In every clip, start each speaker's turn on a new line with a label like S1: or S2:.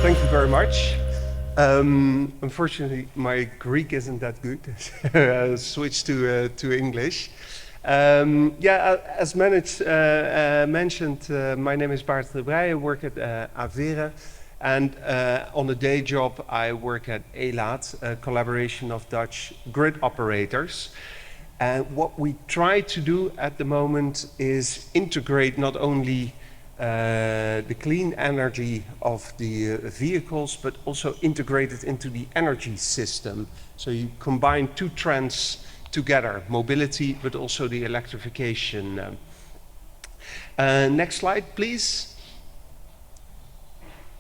S1: Thank you very much. Unfortunately, my Greek isn't that good. I'll switch to English. As mentioned, my name is Baerte Brey. I work at AVERE, and on a day job, I work at ELAT, a collaboration of Dutch grid operators. And what we try to do at the moment is integrate not only the clean energy of the vehicles, but also integrate it into the energy system. So you combine two trends together, mobility, but also the electrification. Next slide, please.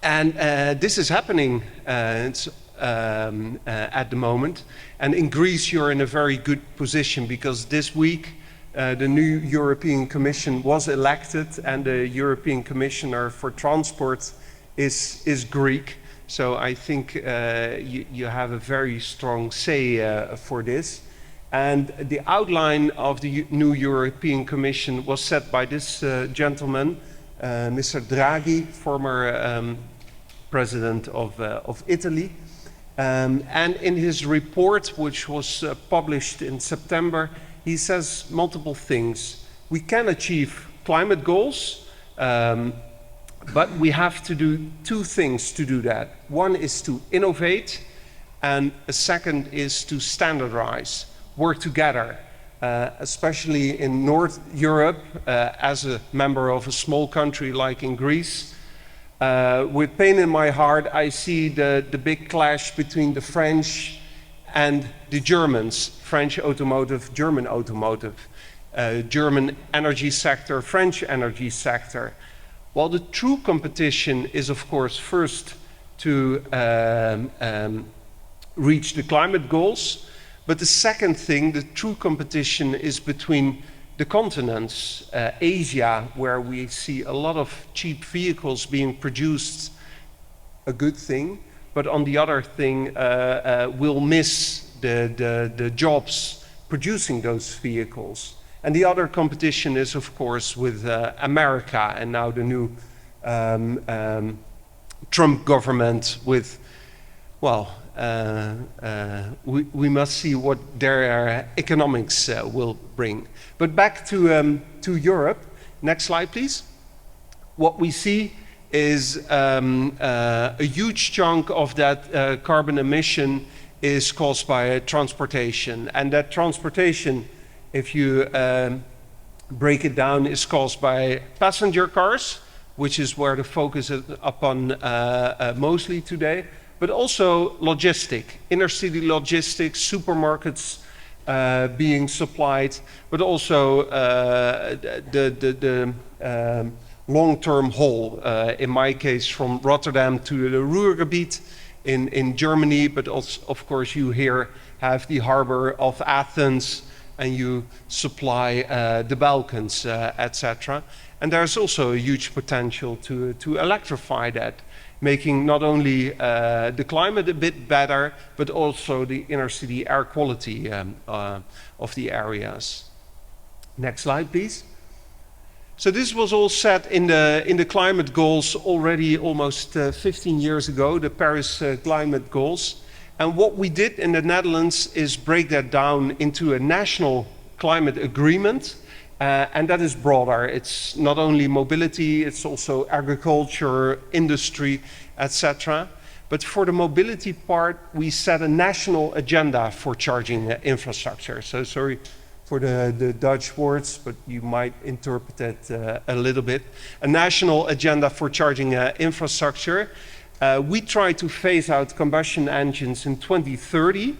S1: And this is happening at the moment. And in Greece, you're in a very good position because this week, the new European Commission was elected, and the European Commissioner for Transport is Greek. So I think you have a very strong say for this. And the outline of the new European Commission was set by this gentleman, Mr. Draghi, former president of Italy. And in his report, which was published in September, he says multiple things. We can achieve climate goals, but we have to do two things to do that. One is to innovate, and a second is to standardize, work together, especially in North Europe, as a member of a small country like in Greece. With pain in my heart, I see the big clash between the French and the Germans, French automotive, German automotive, German energy sector, French energy sector. Well, the true competition is, of course, first to reach the climate goals, but the second thing, the true competition is between the continents, Asia, where we see a lot of cheap vehicles being produced, a good thing, but on the other thing, we'll miss the jobs producing those vehicles. And the other competition is, of course, with America, and now the new Trump government with, well, we must see what their economics will bring. But back to Europe. Next slide, please. What we see is a huge chunk of that carbon emission is caused by transportation. And that transportation, if you break it down, is caused by passenger cars, which is where the focus is upon mostly today, but also inner city logistics, supermarkets being supplied, but also the long-term haul, in my case from Rotterdam to the Ruhrgebiet in Germany, but also, of course, you here have the harbor of Athens and you supply the Balkans, etc. And there's also a huge potential to electrify that, making not only the climate a bit better, but also the inner city air quality of the areas. Next slide, please. So this was all set in the climate goals already almost 15 years ago, the Paris climate goals. And what we did in the Netherlands is break that down into a national climate agreement. And that is broader. It's not only mobility, it's also agriculture, industry, etc. But for the mobility part, we set a national agenda for charging infrastructure. So sorry for the Dutch words, but you might interpret it a little bit. A national agenda for charging infrastructure. We try to phase out combustion engines in 2030.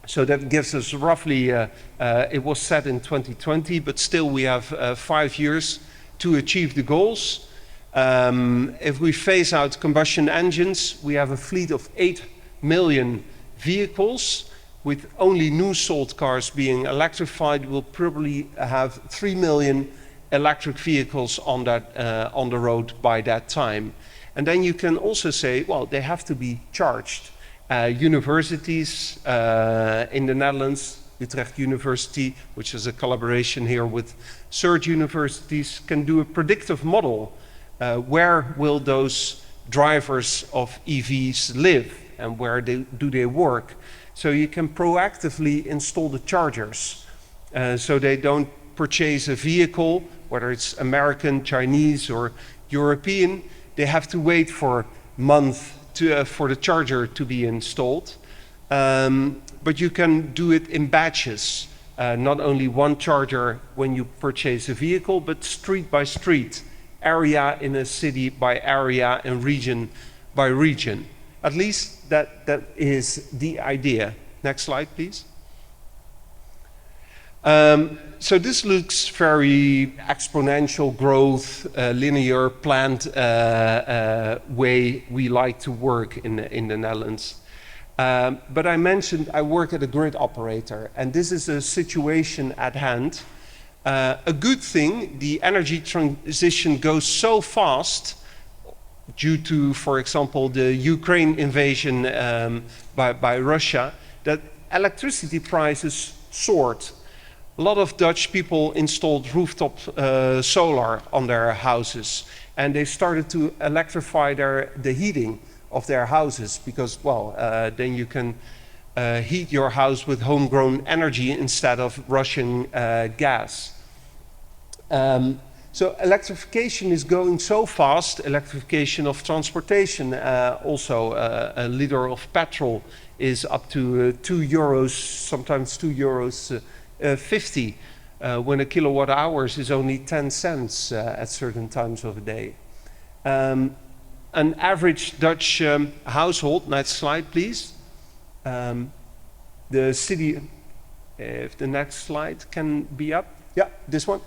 S1: So that gives us roughly, it was set in 2020, but still we have 5 years to achieve the goals. If we phase out combustion engines, we have a fleet of 8 million vehicles. With only new sold cars being electrified, we'll probably have 3 million electric vehicles on the road by that time. And then you can also say, well, they have to be charged. Universities in the Netherlands, Utrecht University, which is a collaboration here with third universities, can do a predictive model. Where will those drivers of EVs live and where do they work. So you can proactively install the chargers so they don't purchase a vehicle, whether it's American, Chinese, or European. They have to wait for a month for the charger to be installed. But you can do it in batches. Not only one charger when you purchase a vehicle, but street by street, area in a city by area and region by region. At least that is the idea. Next slide, please. So this looks very exponential growth, linear, planned way we like to work in the Netherlands. But I mentioned I work at a grid operator, and this is a situation at hand. A good thing, the energy transition goes so fast due to, for example, the Ukraine invasion by Russia, that electricity prices soared. A lot of Dutch people installed rooftop solar on their houses, and they started to electrify the heating of their houses because, well, then you can heat your house with homegrown energy instead of Russian gas. So electrification is going so fast, electrification of transportation, also a liter of petrol is up to €2, sometimes €2.50, when a kilowatt hours is only 10 cents at certain times of the day. An average Dutch household, next slide please. The city, if the next slide can be up. Yeah, this one.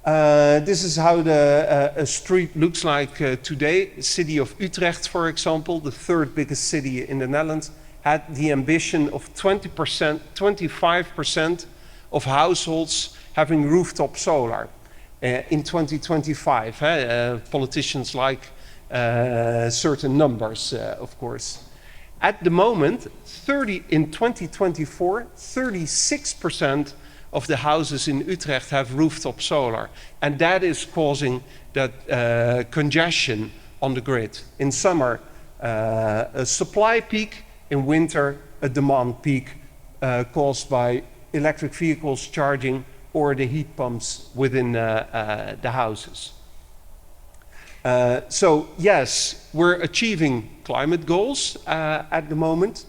S1: This is how a street looks like today. The city of Utrecht, for example, the third biggest city in the Netherlands, had the ambition of 20%, 25% of households having rooftop solar in 2025. Politicians like certain numbers, of course. At the moment, in 2024, 36% of the houses in Utrecht have rooftop solar, and that is causing that congestion on the grid. In summer, a supply peak, in winter, a demand peak caused by electric vehicles charging or the heat pumps within the houses. So yes, we're achieving climate goals at the moment,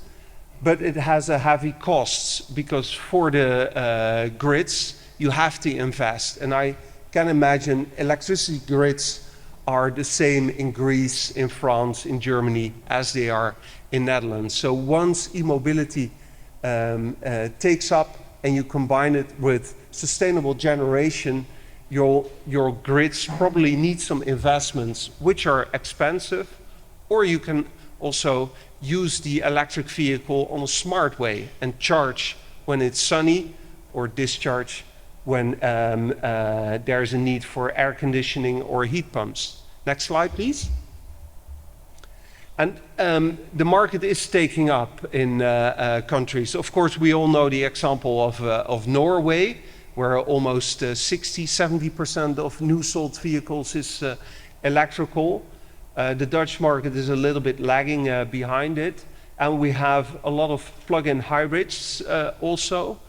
S1: but it has a heavy costs because for the grids you have to invest, and I can imagine electricity grids are the same in Greece, in France, in Germany as they are in Netherlands. So once e-mobility takes up and you combine it with sustainable generation, your grids probably need some investments which are expensive, or you can also use the electric vehicle on a smart way and charge when it's sunny or discharge when there's a need for air conditioning or heat pumps. Next slide, please. And the market is taking up in countries. Of course, we all know the example of Norway, where almost 60–70% of new sold vehicles is electrical. The Dutch market is a little bit lagging behind it, and we have a lot of plug-in hybrids also.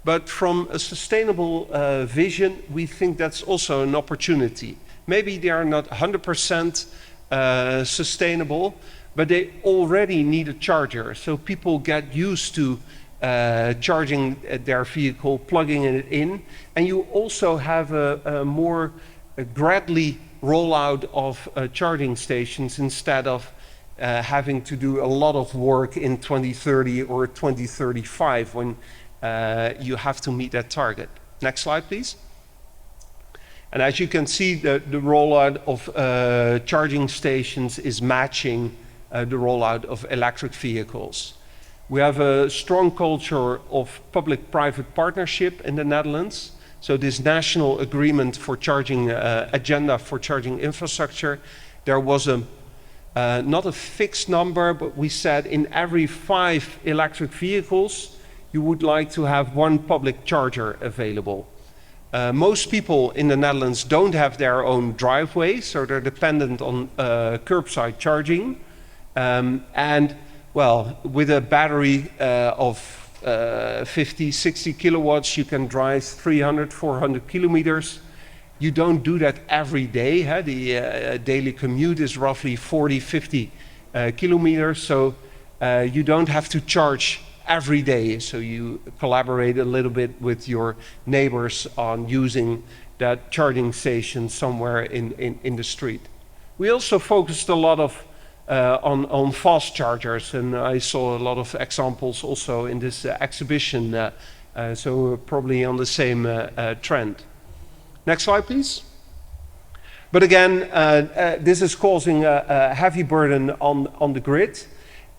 S1: But from a sustainable vision, we think that's also an opportunity. Maybe they are not 100% sustainable, but they already need a charger. So people get used to charging their vehicle, plugging it in, and you also have a more gradually rollout of charging stations instead of having to do a lot of work in 2030 or 2035 when you have to meet that target. Next slide, please. And as you can see, the rollout of charging stations is matching the rollout of electric vehicles. We have a strong culture of public-private partnership in the Netherlands. So this national agreement for charging, agenda for charging infrastructure, there was not a fixed number, but we said in every 5 electric vehicles, you would like to have 1 public charger available. Most people in the Netherlands don't have their own driveway, so they're dependent on curbside charging. And well, with a battery of 50, 60 kilowatts, you can drive 300, 400 kilometers. You don't do that every day. Huh? The daily commute is roughly 40, 50 kilometers, so you don't have to charge every day. So you collaborate a little bit with your neighbors on using that charging station somewhere in the street. We also focused a lot of on fast chargers, and I saw a lot of examples also in this exhibition, so we're probably on the same trend. Next slide, please. But again, this is causing a heavy burden on the grid,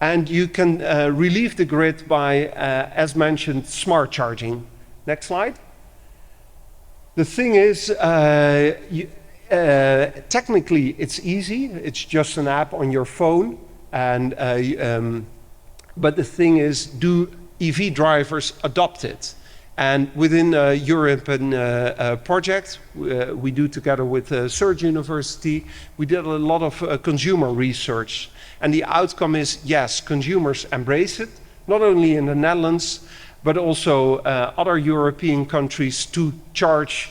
S1: and you can relieve the grid by, as mentioned, smart charging. Next slide. The thing is, technically it's easy. It's just an app on your phone, and but the thing is, do EV drivers adopt it? And within the European project we do together with Surge University, we did a lot of consumer research. And the outcome is, yes, consumers embrace it, not only in the Netherlands, but also other European countries, to charge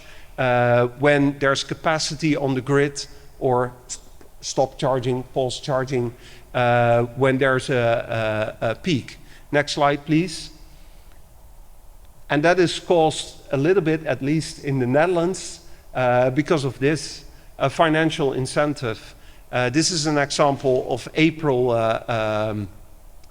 S1: when there's capacity on the grid, or stop charging, pause charging, when there's a peak. Next slide, please. And that is caused a little bit, at least in the Netherlands, because of this financial incentive. This is an example of April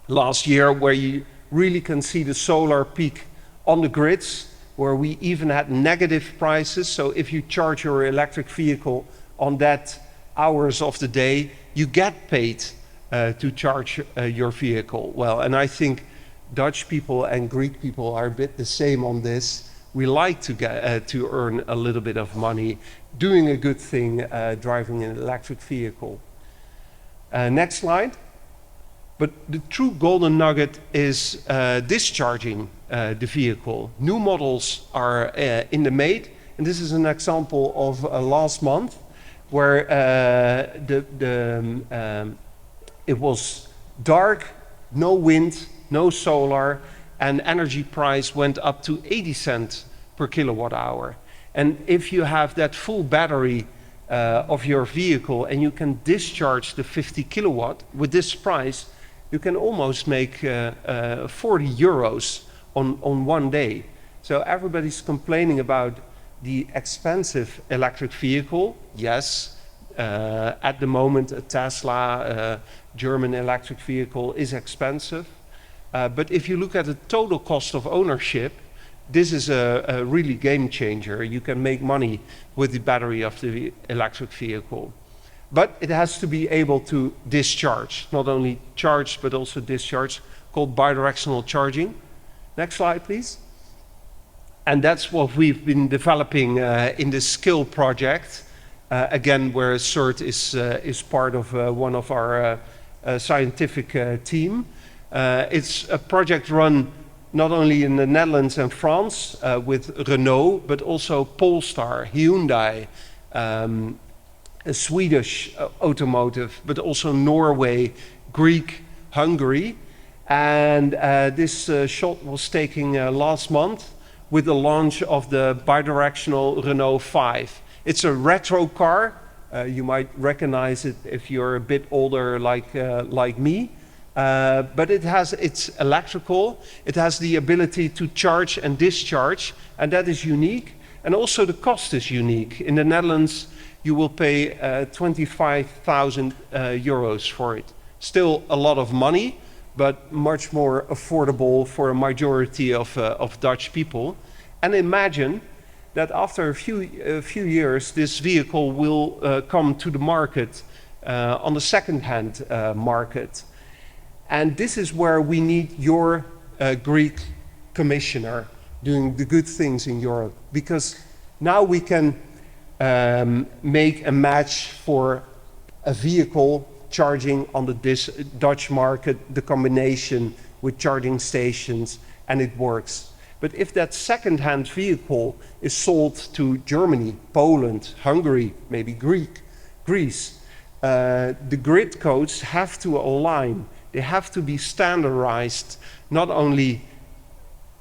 S1: last year, where you really can see the solar peak on the grids, where we even had negative prices. So if you charge your electric vehicle on that hours of the day, you get paid to charge your vehicle. Well, and I think Dutch people and Greek people are a bit the same on this. We like to get to earn a little bit of money doing a good thing, driving an electric vehicle. Next slide. But the true golden nugget is discharging the vehicle. New models are in the made, and this is an example of last month, where it was dark, no wind, no solar, and energy price went up to 80 cents per kilowatt hour. And if you have that full battery of your vehicle and you can discharge the 50 kilowatt with this price, you can almost make 40 euros on one day. So everybody's complaining about the expensive electric vehicle. Yes, at the moment a Tesla German electric vehicle is expensive. But if you look at the total cost of ownership, this is a really game changer. You can make money with the battery of the electric vehicle. But it has to be able to discharge, not only charge, but also discharge, called bidirectional charging. Next slide, please. And that's what we've been developing in the Skill project, again, where CERT is part of one of our scientific team. It's a project run not only in the Netherlands and France with Renault, but also Polestar, Hyundai, a Swedish automotive, but also Norway, Greek, Hungary. And this shot was taken last month with the launch of the bidirectional Renault 5. It's a retro car. You might recognize it if you're a bit older like me. But it's electrical. It has the ability to charge and discharge, and that is unique. And also the cost is unique. In the Netherlands, you will pay 25,000 euros for it. Still a lot of money, but much more affordable for a majority of Dutch people. And imagine that after a few years, this vehicle will come to the market on the second-hand market. And this is where we need your Greek commissioner doing the good things in Europe, because now we can make a match for a vehicle charging on the Dutch market, the combination with charging stations, and it works. But if that second-hand vehicle is sold to Germany, Poland, Hungary, maybe Greece, the grid codes have to align. They have to be standardized, not only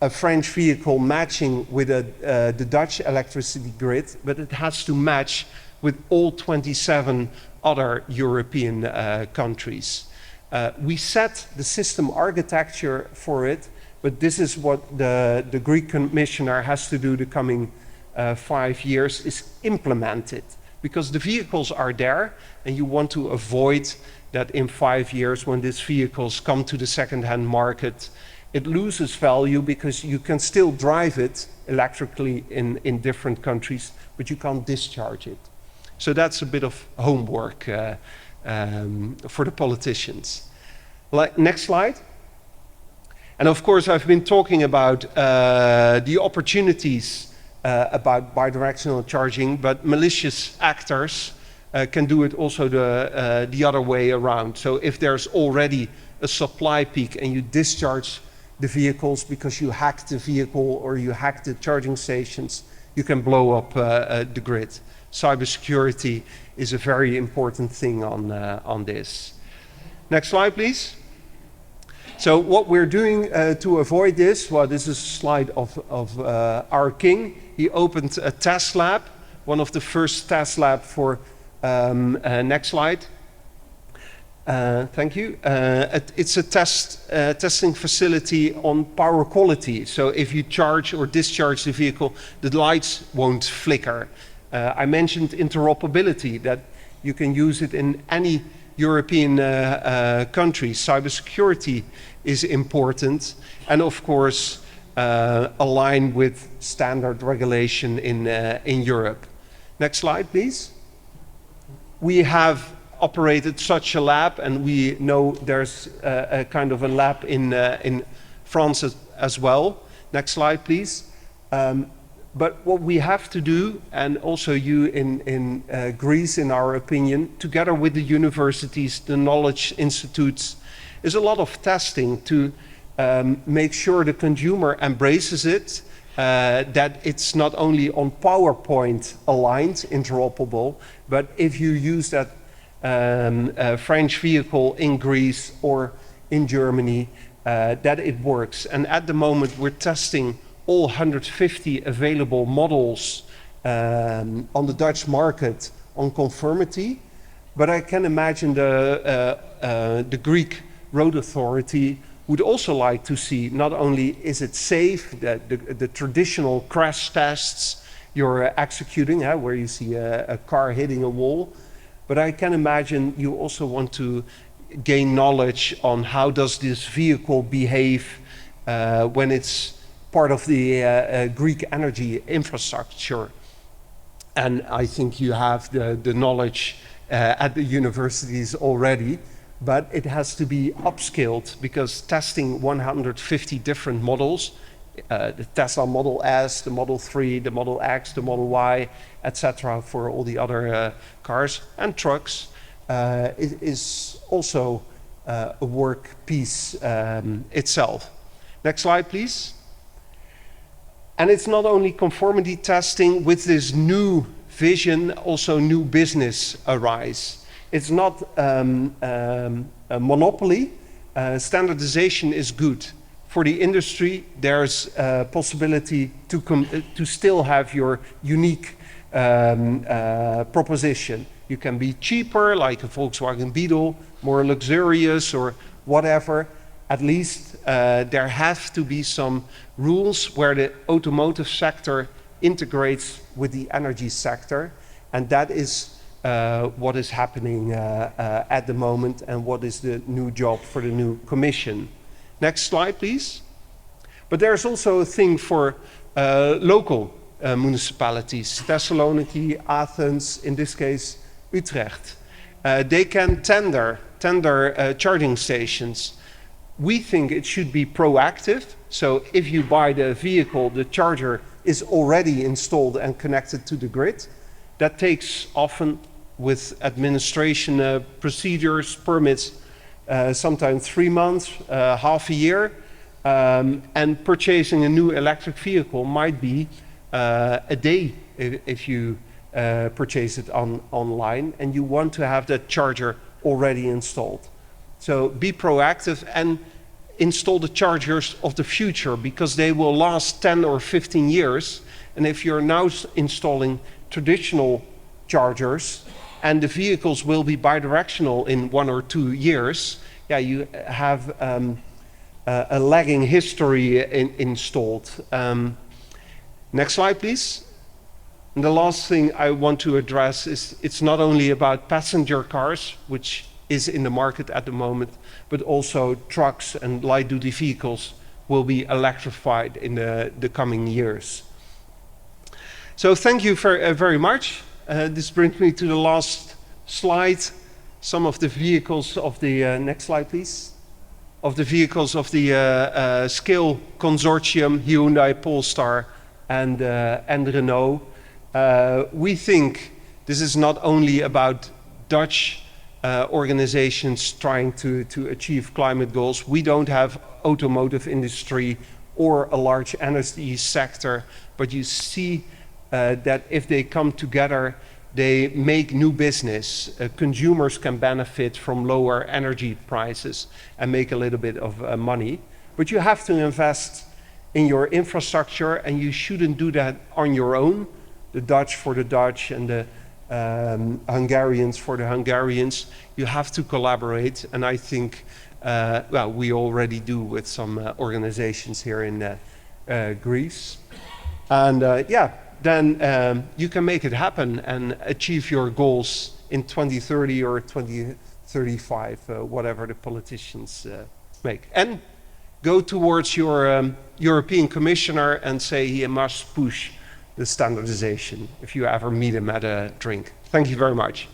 S1: a French vehicle matching with the Dutch electricity grid, but it has to match with all 27 other European countries. We set the system architecture for it, but this is what the Greek commissioner has to do the coming 5 years, is implement it. Because the vehicles are there, and you want to avoid that in 5 years, when these vehicles come to the second-hand market, it loses value because you can still drive it electrically in different countries, but you can't discharge it. So that's a bit of homework for the politicians. Next slide. And of course, I've been talking about the opportunities about bidirectional charging, but malicious actors can do it also the other way around. So if there's already a supply peak and you discharge the vehicles because you hack the vehicle or you hack the charging stations, you can blow up the grid. Cybersecurity is a very important thing on this. Next slide, please. So what we're doing to avoid this, well, this is a slide of our king. He opened a test lab, one of the first test lab for, next slide. Thank you. It's a testing facility on power quality. So if you charge or discharge the vehicle, the lights won't flicker. I mentioned interoperability, that you can use it in any European country. Cybersecurity is important, and of course align with standard regulation in Europe. Next slide, please. We have operated such a lab, and we know there's a kind of a lab in France as well. Next slide, please. But what we have to do, and also you in Greece, in our opinion, together with the universities, the knowledge institutes, is a lot of testing to make sure the consumer embraces it, that it's not only on PowerPoint aligned, interoperable, but if you use that French vehicle in Greece or in Germany, that it works. And at the moment we're testing all 150 available models on the Dutch market on conformity, but I can imagine the Greek road authority would also like to see not only is it safe, the traditional crash tests you're executing, where you see a car hitting a wall, but I can imagine you also want to gain knowledge on how does this vehicle behave when it's part of the Greek energy infrastructure. And I think you have the knowledge at the universities already, but it has to be upskilled, because testing 150 different models, the Tesla Model S, the Model 3, the Model X, the Model Y, etc., for all the other cars and trucks, is also a work piece itself. Next slide, please. And it's not only conformity testing. With this new vision, also new business arise. It's not a monopoly. Standardization is good. For the industry, there's a possibility to still have your unique proposition. You can be cheaper, like a Volkswagen Beetle, more luxurious or whatever. At least there have to be some rules where the automotive sector integrates with the energy sector, and that is what is happening at the moment, and what is the new job for the new commission. Next slide, please. But there's also a thing for local municipalities, Thessaloniki, Athens, in this case, Utrecht. They can tender charging stations. We think it should be proactive. So if you buy the vehicle, the charger is already installed and connected to the grid. That takes often, with administration procedures, permits, sometimes 3 months, half a year. And purchasing a new electric vehicle might be a day if you purchase it online and you want to have that charger already installed. So be proactive and install the chargers of the future, because they will last 10 or 15 years. And if you're now installing traditional chargers and the vehicles will be bidirectional in 1 or 2 years, yeah, you have a lagging history installed. Next slide, please. And the last thing I want to address is it's not only about passenger cars, which is in the market at the moment, but also trucks and light-duty vehicles will be electrified in the coming years. So thank you very much. This brings me to the last slide. Some of the vehicles of the, next slide please, of the vehicles of the Scale Consortium, Hyundai, Polestar and Renault. We think this is not only about Dutch organizations trying to achieve climate goals. We don't have automotive industry or a large energy sector, but you see that if they come together, they make new business. Consumers can benefit from lower energy prices and make a little bit of money. But you have to invest in your infrastructure, and you shouldn't do that on your own. The Dutch for the Dutch and the Hungarians for the Hungarians. You have to collaborate, and I think, well, we already do with some organizations here in Greece. And yeah, then you can make it happen and achieve your goals in 2030 or 2035, whatever the politicians make. And go towards your European Commissioner and say he must push the standardization if you ever meet him at a drink. Thank you very much.